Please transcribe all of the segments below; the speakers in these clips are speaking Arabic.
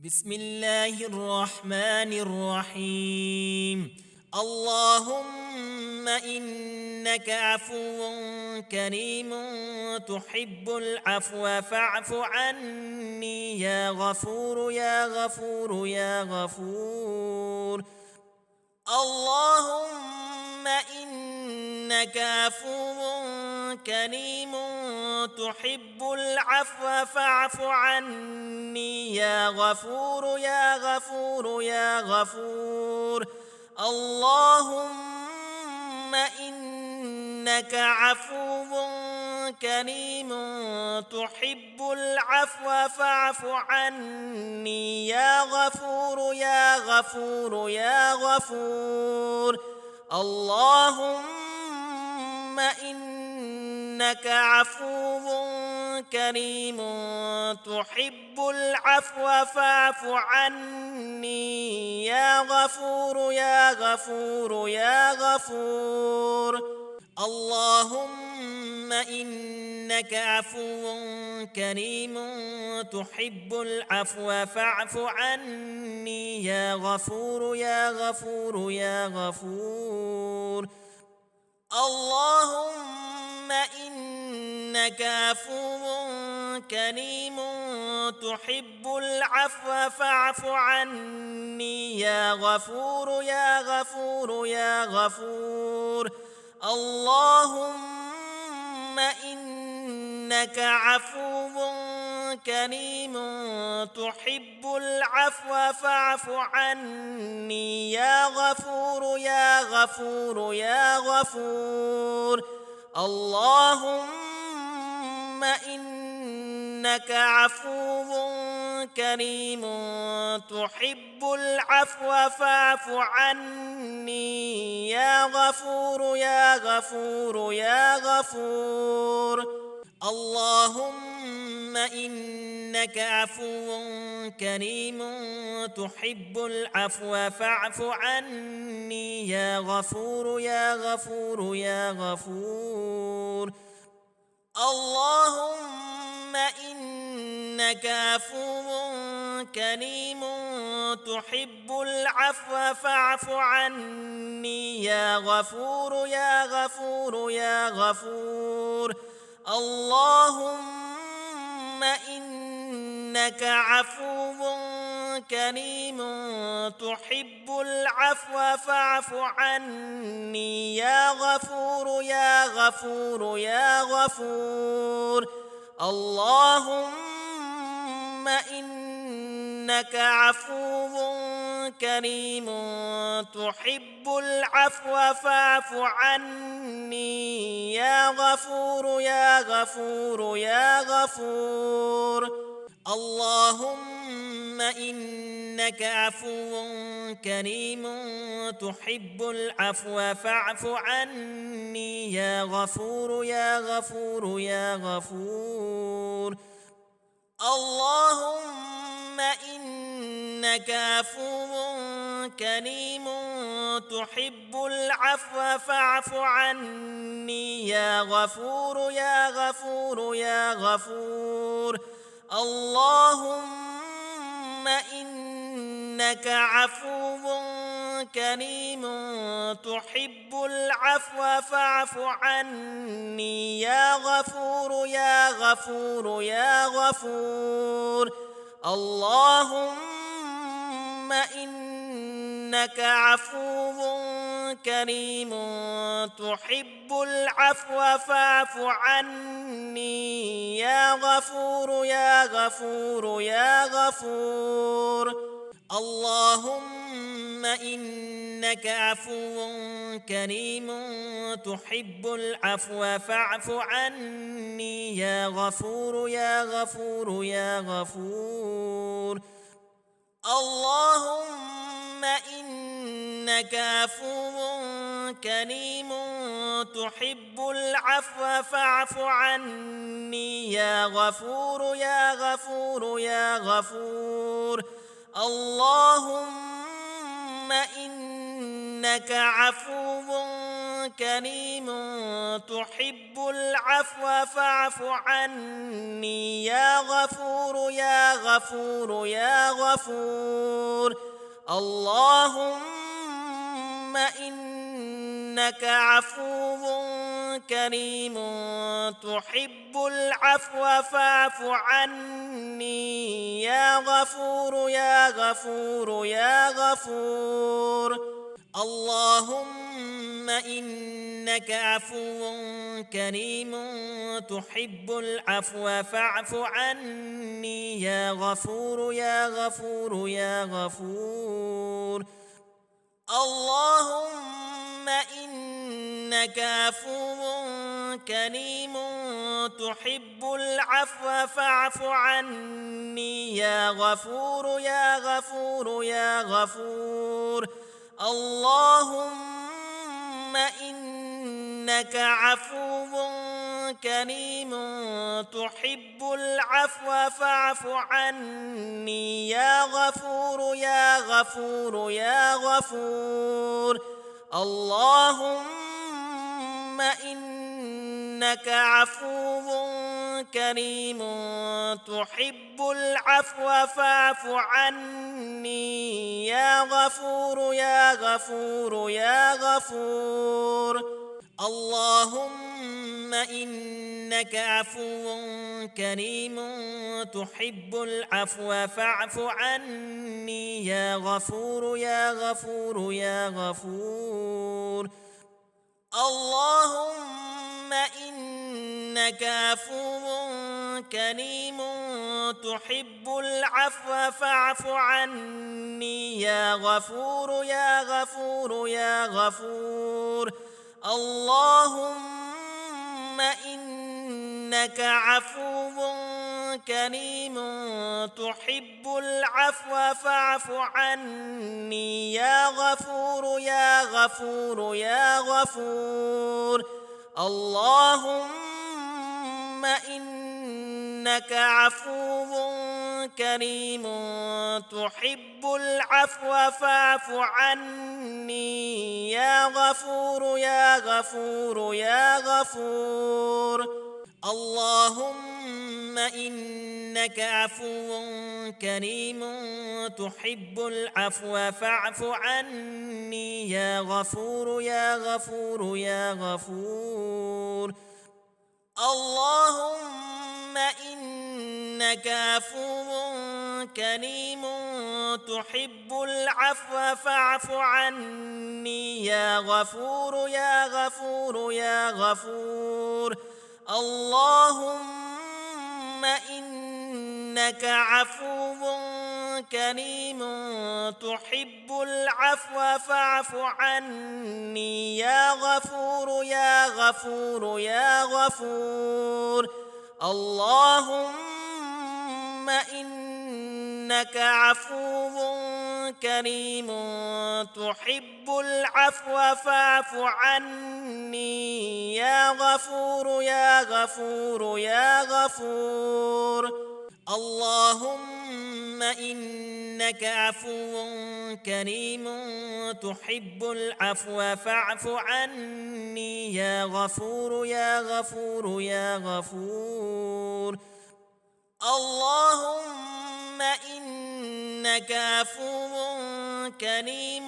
بسم الله الرحمن الرحيم. اللهم إنك عفو كريم تحب العفو فاعف عني يا غفور يا غفور يا غفور. اللهم إنك عفو كريم تحب العفو فاعف عني يا غفور يا غفور يا غفور. اللهم إنك عفو كريم تحب العفو فاعف عني يا غفور يا غفور يا غفور. اللهم إنك عفو كريم تحب العفو فاعف عني يا غفور يا غفور يا غفور. اللهم إنك عفو كريم تحب العفو فاعف عني يا غفور يا غفور يا غفور. اللهم إنك عفو كريم تحب العفو فاعف عني يا غفور يا غفور يا غفور. اللهم إنك عفو كريم تحب العفو فاعف عني يا غفور يا غفور يا غفور. اللهم إنك عفو كريم تحب العفو فاعف عني يا غفور يا غفور يا غفور. اللهم إنك عفو كريم تحب العفو فاعف عني يا غفور يا غفور يا غفور. اللهم إنك عفو كريم تحب العفو فاعف عني يا غفور يا غفور يا غفور. اللهم إنك عفو كريم تحب العفو فاعف عني يا غفور يا غفور يا غفور. اللهم إنك عفو كريم تحب العفو فاعف عني يا غفور يا غفور يا غفور. اللهم إنك عفو كريم تحب العفو فاعف عني يا غفور يا غفور يا غفور. اللهم إنك عفو كريم تحب العفو فاعف عني يا غفور يا غفور يا غفور. اللهم إنك عفو كريم تحب العفو فاعف عني يا غفور يا غفور يا غفور. اللهم إنك عفو كريم تحب العفو فاعف عني يا غفور يا غفور يا غفور. اللهم إنك عفو كريم تحب العفو فاعف عني يا غفور يا غفور يا غفور. اللهم إنك عفو كريم تحب العفو فاعف عني يا غفور يا غفور يا غفور. اللهم إنك عفو كريم تحب العفو فاعف عني يا غفور يا غفور يا غفور. اللهم إنك عفو كريم تحب العفو فاعف عني يا غفور يا غفور يا غفور. اللهم إنك عفو كريم تحب العفو فاعف عني يا غفور يا غفور يا غفور. اللهم إنك عفو كريم تحب العفو فاعف عني يا غفور يا غفور يا غفور. اللهم إنك عفو كريم تحب العفو فاعف عني يا غفور يا غفور يا غفور. اللهم إنك عفو كريم تحب العفو فاعف عني يا غفور يا غفور يا غفور. اللهم إنك عفو كريم تحب العفو فاعف عني يا غفور يا غفور يا غفور. اللهم إنك عفو كريم تحب العفو فاعف عني يا غفور يا غفور يا غفور. اللهم إنك عفو كريم تحب العفو فاعف عني يا غفور يا غفور يا غفور. اللهم إنك عفو كريم تحب العفو فاعف عني يا غفور يا غفور يا غفور. اللهم إنك عفو كريم تحب العفو فاعف عني يا غفور يا غفور يا غفور. اللهم إنك عفو كريم تحب العفو فاعف عني يا غفور يا غفور يا غفور. اللهم إنك عفو كريم تحب العفو فاعف عني يا غفور يا غفور يا غفور. اللهم إنك عفو كريم تحب العفو فاعف عني يا غفور يا غفور يا غفور. اللهم إنك عفو كريم تحب العفو فاعف عني يا غفور يا غفور يا غفور. اللهم إنك عفو كريم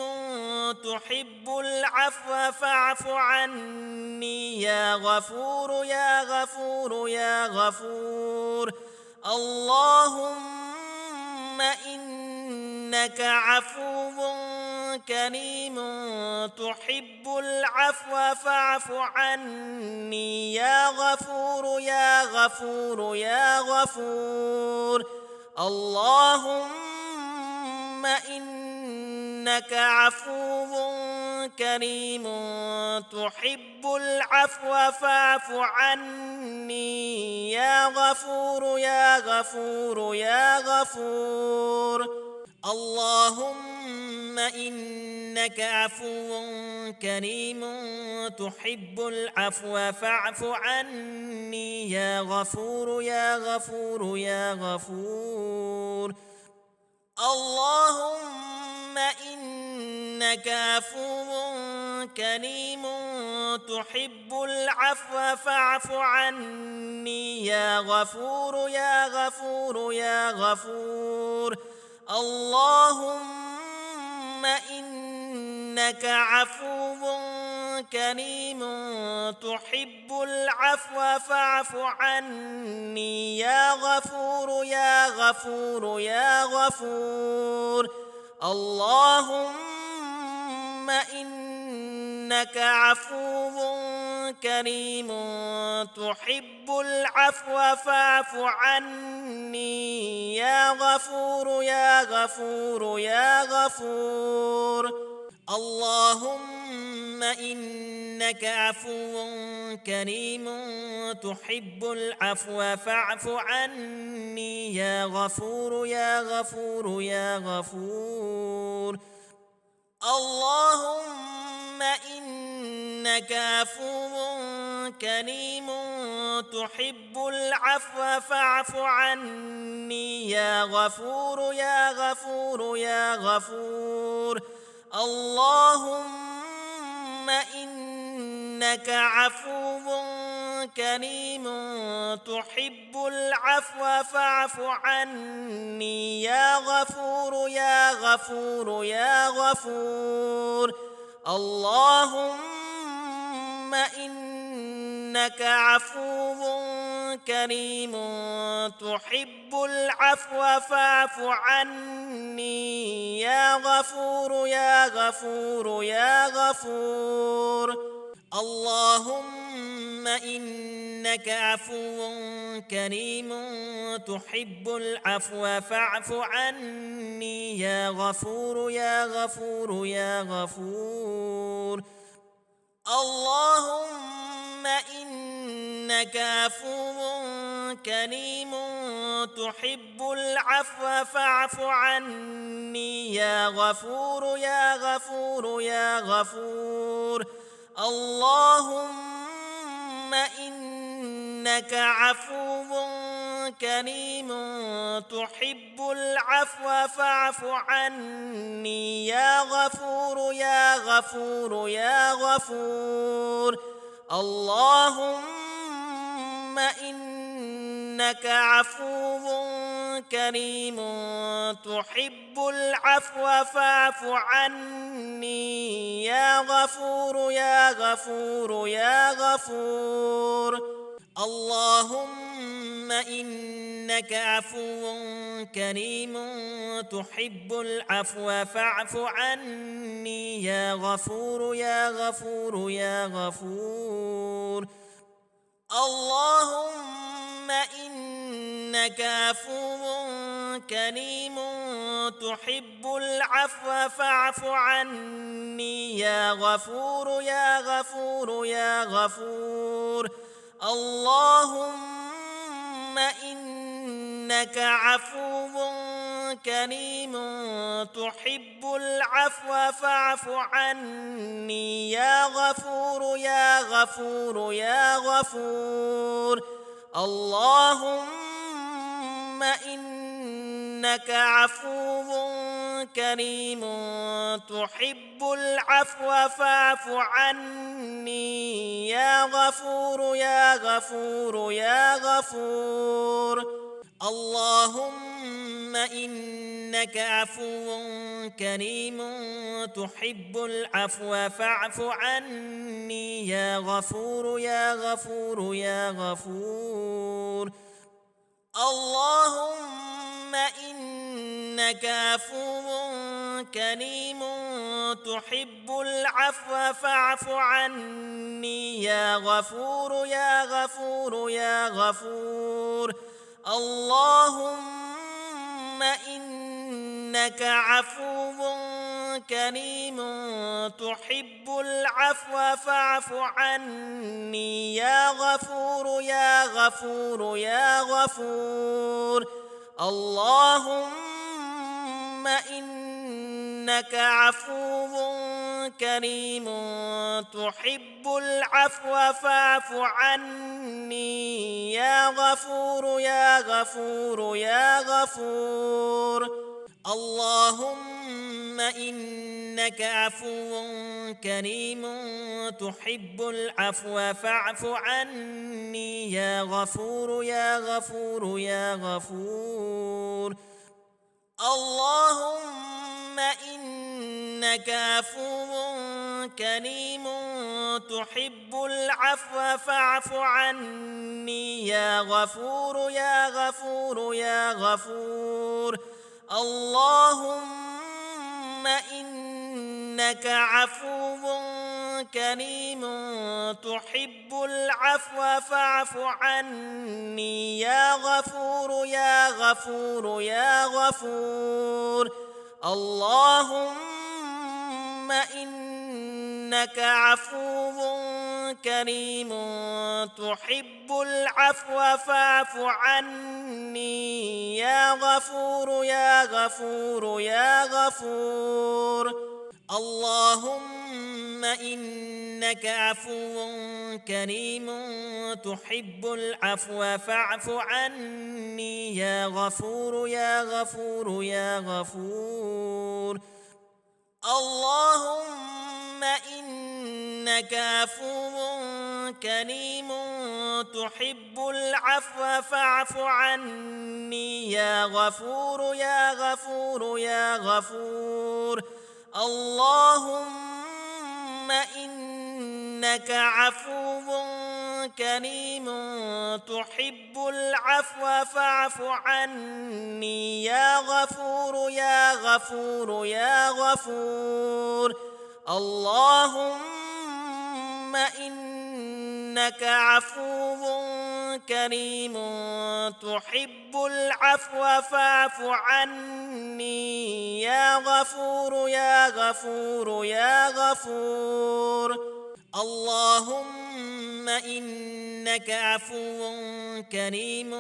تحب العفو فاعف عني يا غفور يا غفور يا غفور. اللهم إنك عفو كريم تحب العفو فاعف عني يا غفور يا غفور يا غفور. اللهم إنك عفو كريم تحب العفو فاعف عني يا غفور يا غفور يا غفور. اللهم إنك عفو كريم تحب العفو فاعف عني يا غفور يا غفور يا غفور. اللهم إنك عفو كريم تحب العفو فاعف عني يا غفور يا غفور يا غفور. اللهم إنك عفو كريم تحب العفو فاعف عني يا غفور يا غفور يا غفور. اللهم إنك عفو كريم تحب العفو فاعف عني يا غفور يا غفور يا غفور. اللهم إنك عفو كريم تحب العفو فاعف عني يا غفور يا غفور يا غفور. اللهم إنك عفو كريم تحب العفو فاعف عني يا غفور يا غفور يا غفور. اللهم إنك عفو كريم تحب العفو فاعف عني يا غفور يا غفور يا غفور. اللهم إنك عفو كريم تحب العفو فاعف عني يا غفور يا غفور يا غفور. اللهم إنك عفو كريم تحب العفو فاعف عني يا غفور يا غفور يا غفور. اللهم إنك عفو كريم تحب العفو فاعف عني يا غفور يا غفور يا غفور. اللهم إنك عفو كريم تحب العفو فاعف عني يا غفور يا غفور يا غفور. اللهم إنك عفو كريم تحب العفو فاعف عني يا غفور يا غفور يا غفور. اللهم إنك عفو كريم تحب العفو فاعف عني يا غفور يا غفور يا غفور. اللهم إنك عفو كريم تحب العفو فاعف عني يا غفور يا غفور يا غفور. اللهم إنك عفو كريم تحب العفو فاعف عني يا غفور يا غفور يا غفور. اللهم إنك عفو كريم تحب العفو فاعف عني يا غفور يا غفور يا غفور. اللهم إنك عفو كريم تحب العفو فاعف عني يا غفور يا غفور يا غفور. اللهم إنك عفو كريم تحب العفو فاعف عني يا غفور يا غفور يا غفور. اللهم إنك عفو كريم تحب العفو فاعف عني يا غفور يا غفور يا غفور. اللهم إنك عفو كريم تحب العفو فاعف عني يا غفور يا غفور يا غفور. اللهم إنك عفو كريم تحب العفو فاعف عني يا غفور يا غفور يا غفور. اللهم إنك عفو كريم تحب العفو فاعف عني يا غفور يا غفور يا غفور. اللهم إنك عفو كريم تحب العفو فاعف عني يا غفور يا غفور يا غفور. اللهم إنك عفو كريم تحب العفو فاعف عني يا غفور يا غفور يا غفور. اللهم إنك عفو كريم تحب العفو فاعف عني يا غفور يا غفور يا غفور. اللهم إنك عفو كريم تحب العفو فاعف عني يا غفور يا غفور يا غفور. اللهم إنك عفو كريم تحب العفو فاعف عني يا غفور يا غفور يا غفور. اللهم إنك عفو كريم تحب العفو فاعف عني يا غفور يا غفور يا غفور. اللهم إنك عفو كريم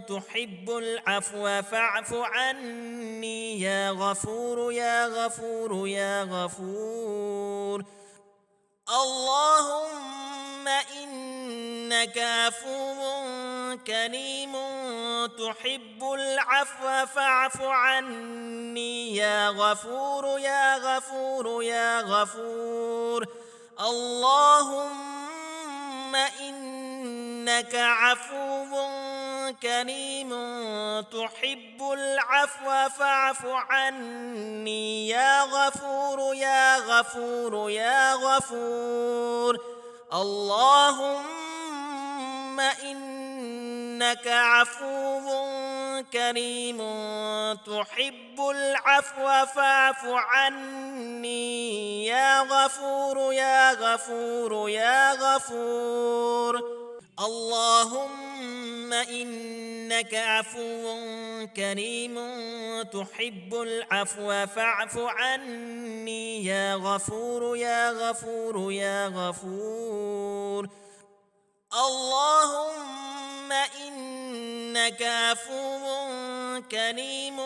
تحب العفو فاعف عني يا غفور يا غفور يا غفور. اللهم إنك عفو كريم تحب العفو فاعف عني يا غفور يا غفور يا غفور. اللهم إنك عفو كريم تحب العفو فاعف عني يا غفور يا غفور يا غفور. اللهم إنك عفو كريم تحب العفو فاعف عني يا غفور يا غفور يا غفور. اللهم إنك عفو كريم تحب العفو فاعف عني يا غفور يا غفور يا غفور. اللهم إنك عفو كريم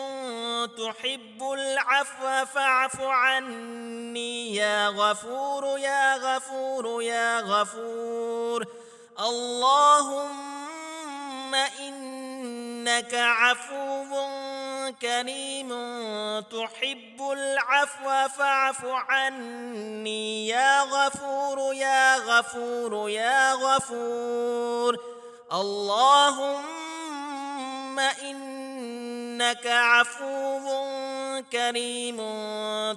تحب العفو فاعف عني يا غفور يا غفور يا غفور. اللهم إنك عفو كريم تحب العفو فاعف عني يا غفور يا غفور يا غفور. اللهم إنك عفو كريم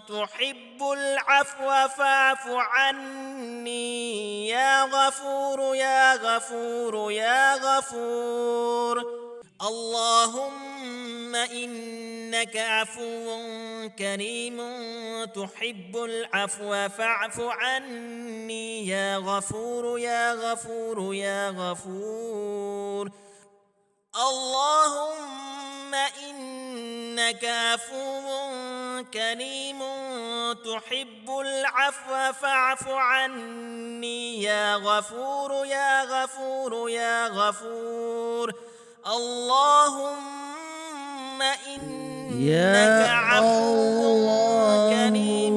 تحب العفو فاعف عني يا غفور يا غفور يا غفور. اللهم إنك عفو كريم تحب العفو فاعف عني يا غفور يا غفور يا غفور. اللهم إنك عفو كريم تحب العفو فاعف عني يا غفور يا غفور يا غفور. اللهم إنك عفو كريم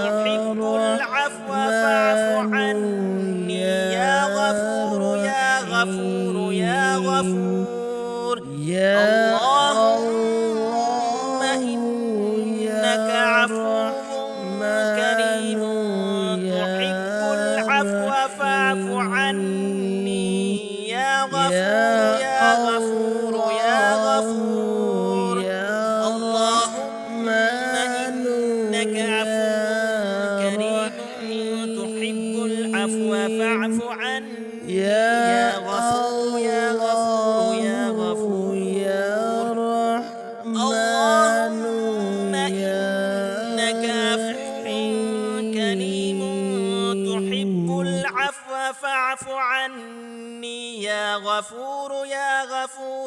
تحب العفو فاعف عني يا غفور يا غفور يا غفور. اللهم إنك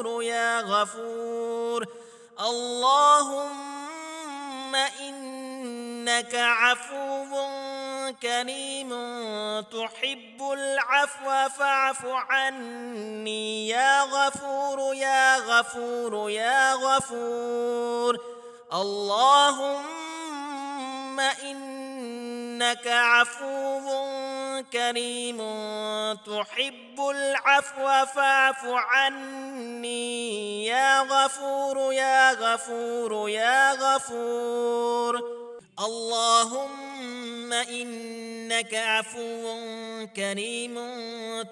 غفور يا غفور. اللهم إنك عفو كريم تحب العفو فاعف عني يا غفور يا غفور يا غفور. اللهم إنك عفو كريم تحب العفو فاعف عني يا غفور يا غفور يا غفور. اللهم إنك عفو كريم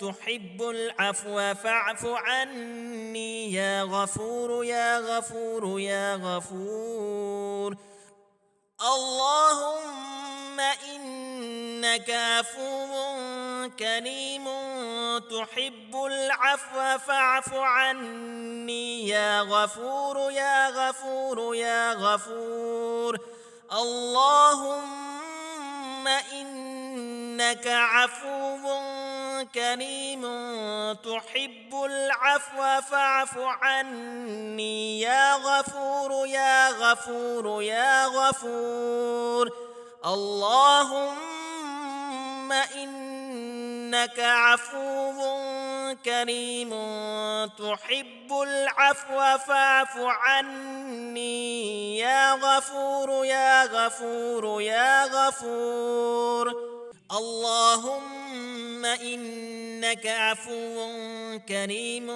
تحب العفو فاعف عني يا غفور يا غفور يا غفور. اللهم إنك عفو كريم تحب العفو فاعف عني يا غفور يا غفور يا غفور. اللهم إنك عفو كريم تحب العفو فاعف عني يا غفور يا غفور يا غفور. اللهم إنك عفو كريم تحب العفو فاعف عني يا غفور يا غفور يا غفور. اللهم إنك عفو كريم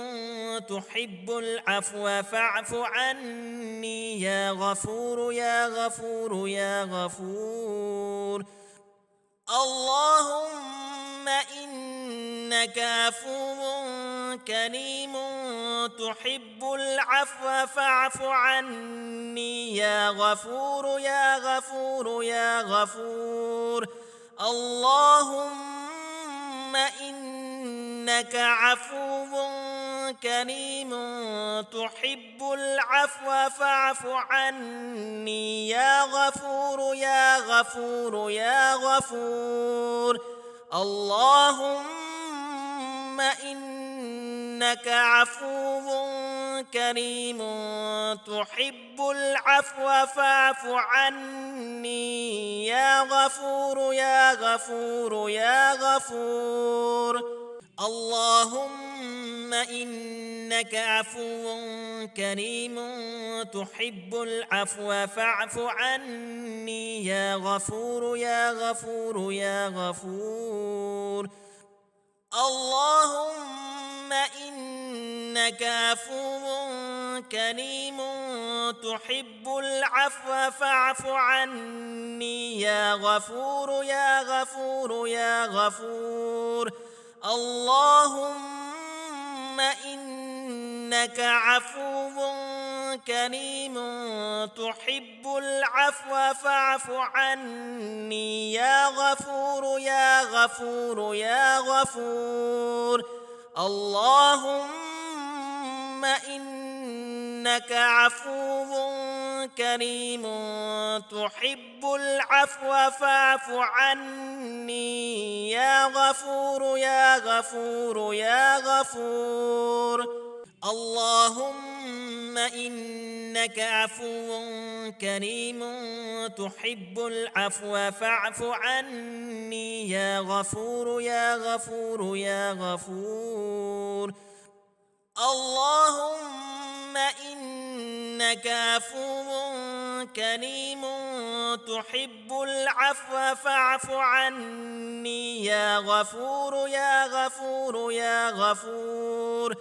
تحب العفو فاعف عني يا غفور يا غفور يا غفور. اللهم إنك عفو كريم تحب العفو فاعف عني يا غفور يا غفور يا غفور. اللهم إنك عفو كريم تحب العفو فاعف عني يا غفور يا غفور يا غفور. اللهم إنك عفو كريم تحب العفو فاعف عني يا غفور يا غفور يا غفور. اللهم إنك عفو كريم تحب العفو فاعف عني يا غفور يا غفور يا غفور. اللهم إنك عفو كريم تحب العفو فاعف عني يا غفور يا غفور يا غفور. اللهم إنك عفو كريم تحب العفو فاعف عني يا غفور يا غفور يا غفور. اللهم إنك عفو كريم تحب العفو فاعف عني يا غفور يا غفور يا غفور. اللهم إنك عفو كريم تحب العفو فاعف عني يا غفور يا غفور يا غفور. اللهم إنك عفو كريم تحب العفو فاعف عني يا غفور يا غفور يا غفور.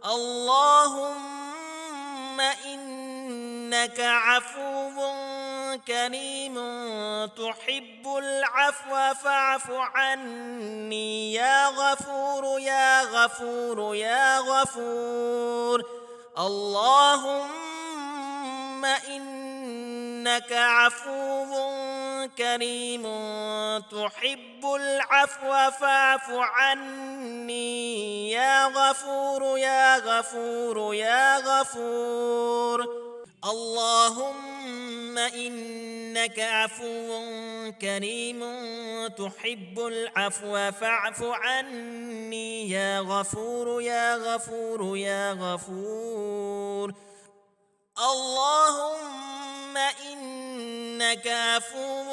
اللهم إنك عفو كريم تحب العفو فاعف عني يا غفور يا غفور يا غفور. اللهم إنك عفو كريم تحب العفو فاعف عني يا غفور يا غفور يا غفور. اللهم إنك إنك عفو كريم تحب العفو فاعف عني يا غفور يا غفور يا غفور. اللهم إنك عفو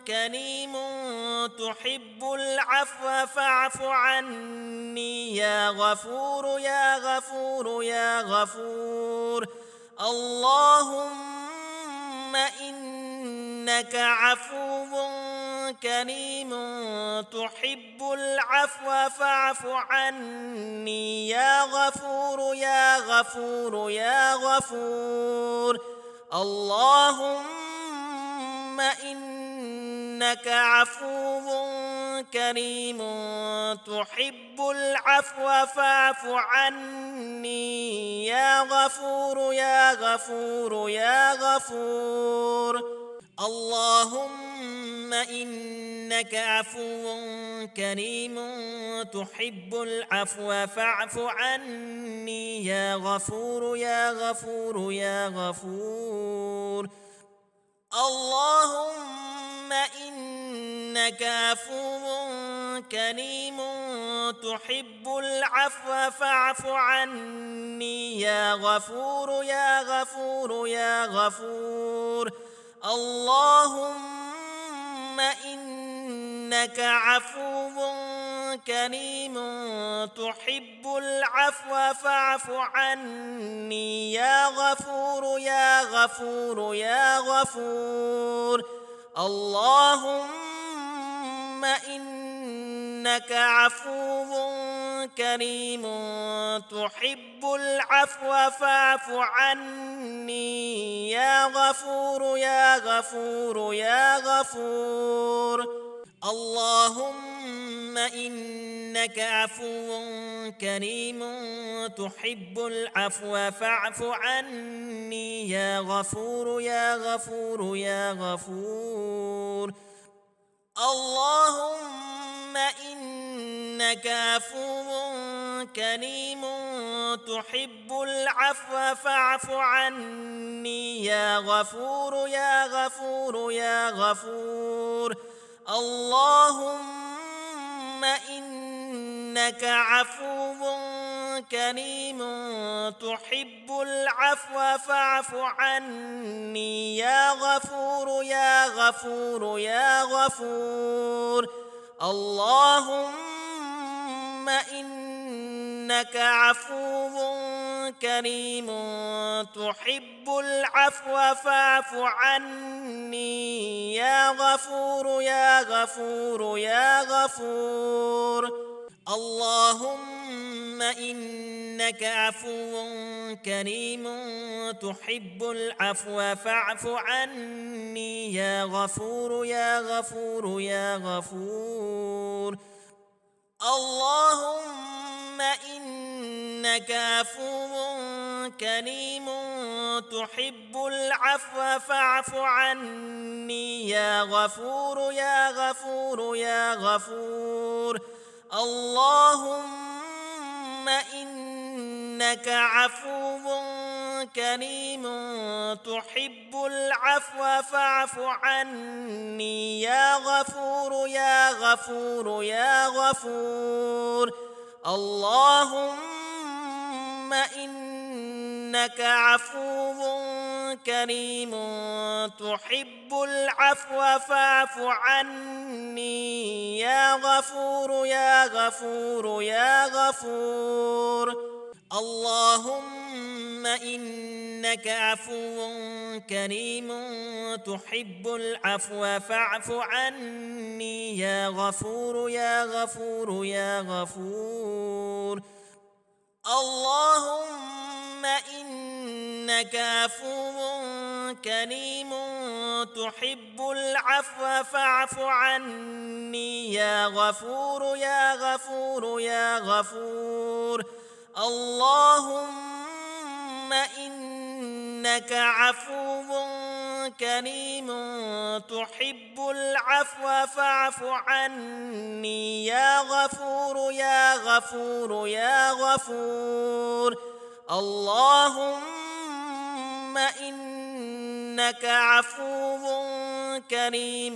كريم تحب العفو فاعف عني يا غفور يا غفور يا غفور. اللهم إنك عفو كريم تحب العفو فاعف عني يا غفور يا غفور يا غفور. اللهم إنك عفو كريم تحب العفو فاعف عني يا غفور يا غفور يا غفور. اللهم إنك عفو كريم تحب العفو فاعف عني يا غفور يا غفور يا غفور. اللهم إنك عفو كريم تحب العفو فاعف عني يا غفور يا غفور يا غفور. اللهم إنك عفو كريم تحب العفو فاعف عني يا غفور يا غفور يا غفور. اللهم إنك عفو كريم تحب العفو فاعف عني يا غفور يا غفور يا غفور. اللهم إنك عفو كريم تحب العفو فاعف عني يا غفور يا غفور يا غفور. اللهم إنك عفو كريم تحب العفو فاعف عني يا غفور يا غفور يا غفور. اللهم إنك عفو كريم تحب العفو فاعف عني يا غفور يا غفور يا غفور. اللهم إنك عفو كريم تحب العفو فاعف عني يا غفور يا غفور يا غفور. اللهم إنك عفو كريم تحب العفو فاعف عني يا غفور يا غفور يا غفور. اللهم إنك عفو كريم تحب العفو فاعف عني يا غفور يا غفور يا غفور. اللهم إنك عفو كريم تحب العفو فاعف عني يا غفور يا غفور يا غفور. اللهم إنك عفو كريم تحب العفو فاعف عني يا غفور يا غفور يا غفور. اللهم إنك عفو كريم تحب العفو فاعف عني يا غفور يا غفور يا غفور. اللهم إنك عفو كريم تحب العفو فاعف عني يا غفور يا غفور يا غفور. اللهم إنك عفو كريم تحب العفو فاعف عني يا غفور يا غفور يا غفور. اللهم إنك إنك عفو كريم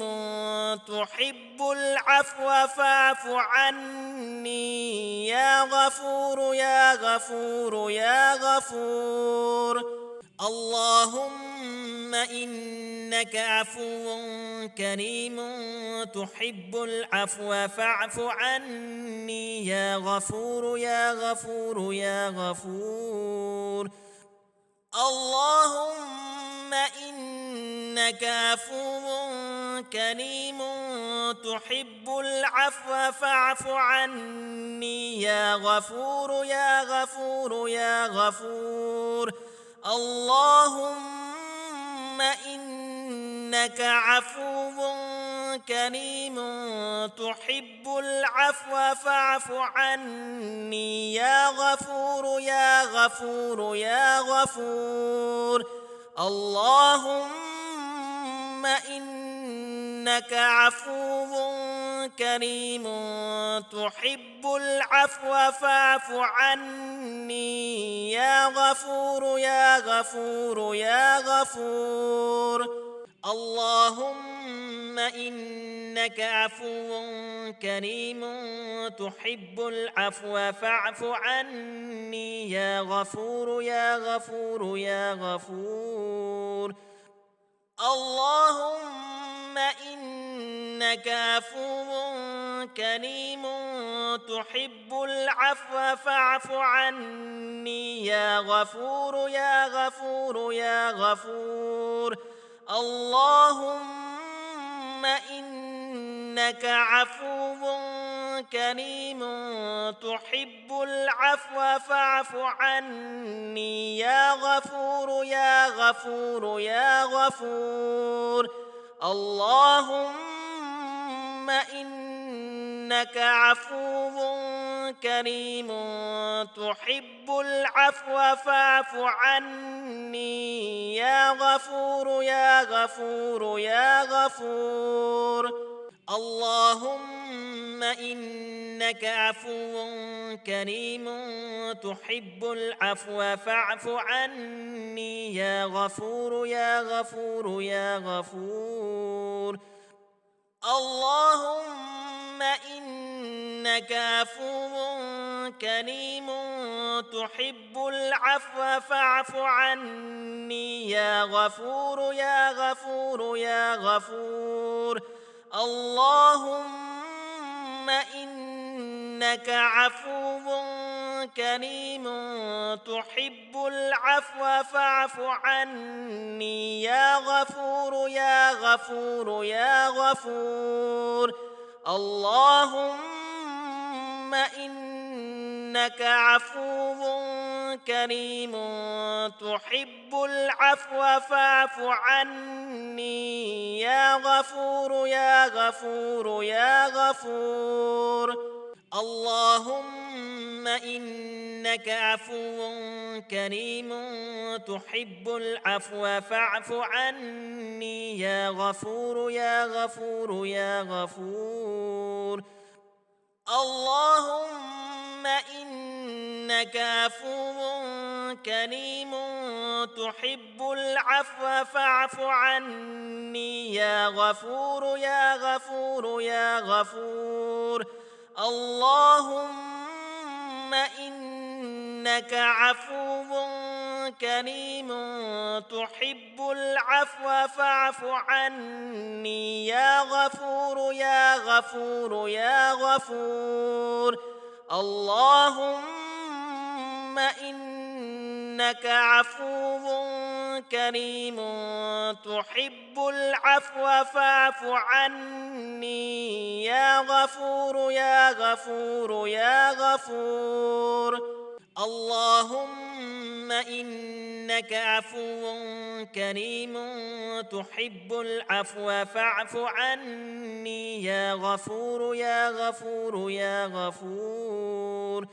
تحب العفو فاعف عني يا غفور يا غفور يا غفور. اللهم إنك عفو كريم تحب العفو فاعف عني يا غفور يا غفور يا غفور. اللهم إنك عفو كريم تحب العفو فاعف عني يا غفور يا غفور يا غفور. اللهم إنك عفو كريم تحب العفو فاعف عني يا غفور يا غفور يا غفور. اللهم إنك عفو كريم تحب العفو فاعف عني يا غفور يا غفور يا غفور. اللهم إنك عفو كريم تحب العفو فاعف عني يا غفور يا غفور يا غفور. اللهم إنك عفو كريم تحب العفو فاعف عني يا غفور يا غفور يا غفور. اللهم إنك عفو كريم تحب العفو فاعف عني يا غفور يا غفور يا غفور. اللهم إنك عفو كريم تحب العفو فاعف عني يا غفور يا غفور يا غفور. اللهم إنك عفو كريم تحب العفو فاعف عني يا غفور يا غفور يا غفور. اللهم إنك عفو كريم تحب العفو فاعف عني يا غفور يا غفور يا غفور. اللهم إنك عفو كريم تحب العفو فاعف عني يا غفور يا غفور يا غفور. اللهم إنك عفو كريم تحب العفو فاعف عني يا غفور يا غفور يا غفور. اللهم إنك عفو كريم تحب العفو فاعف عني يا غفور يا غفور يا غفور. اللهم إنك عفو كريم تحب العفو فاعف عني يا غفور يا غفور يا غفور. اللهم إنك عفو كريم تحب العفو فاعف عني يا غفور يا غفور يا غفور. اللهم إنك عفو كريم تحب العفو فاعف عني يا غفور يا غفور يا غفور. اللهم إنك عفو كريم تحب العفو فاعف عني يا غفور يا غفور يا غفور.